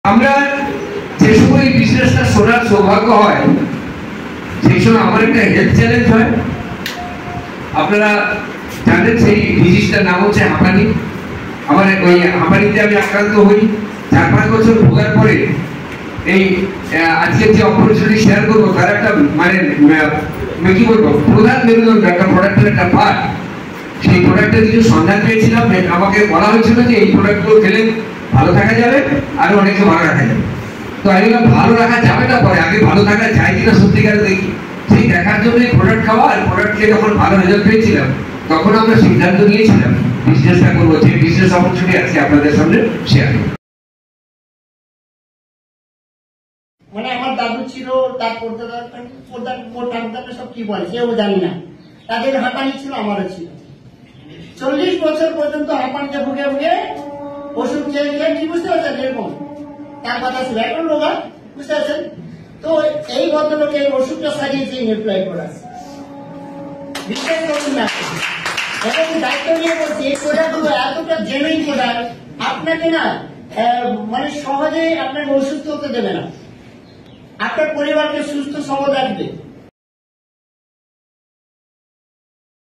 আমরা যে সময় বিজনেসটা শোনার সৌভাগ্য হয় সেই সময় আমার একটা হেলথ চ্যালেঞ্জ হয়। আপনারা জানেন সেই ডিজিজটার নাম হচ্ছে হাঁপানি। আমার ওই হাঁপানিতে আমি আক্রান্ত হই। 4-5 বছর ভোগার পরে এই আজকে যে অপরচুনিটি শেয়ার করবো তার একটা মানে কি বলবো প্রধান মেরুদণ্ড একটা প্রোডাক্টের একটা পার্ট। সেই প্রোডাক্টের কিছু সন্ধান পেয়েছিলাম। আমাকে বলা হয়েছিল যে এই প্রোডাক্টগুলো খেলে ভালো থাকা যাবে, আরো অনেকে ভালো রাখা যাবে। তো আমি বললাম ভালো রাখা যাবে না, পরে আগে ভালো থাকা যায় কিনা সত্যিকার দেখি। সেই দেখার জন্য এই প্রোডাক্ট খাওয়া আর প্রোডাক্ট খেয়ে যখন ভালো রেজাল্ট পেয়েছিলাম তখন আমরা সিদ্ধান্ত নিয়েছিলাম বিজনেসটা করবো। যে বিজনেস অপরচুনিটি আছে আপনাদের সামনে শেয়ার করব। মানে আমার দাদু ছিল, তার সব কি বলে সেও জানি না, তাদের হাঁপানি ছিল, আমারও ছিল। 40 বছর পর্যন্ত হাঁপানিতে ভুগে ভুগে ওষুধ খেয়ে খেয়ে কি বুঝতে পারছেন এরকম তার কথা ছিল। এখন লোক বুঝতে পারছেন তো এই ভদ্রলোকে এই ওষুধটা সাজিয়েছে এপ্লাই করা বিশ্বাস করুন না। এবং দায়িত্ব নিয়ে বলছি এই প্রোডাক্টগুলো এতটা জেনুইন প্রোডাক্ট, আপনাকে না মানে সহজে আপনাকে অসুস্থ হতে দেবে না, আপনার পরিবারকে সুস্থ সবল রাখবে।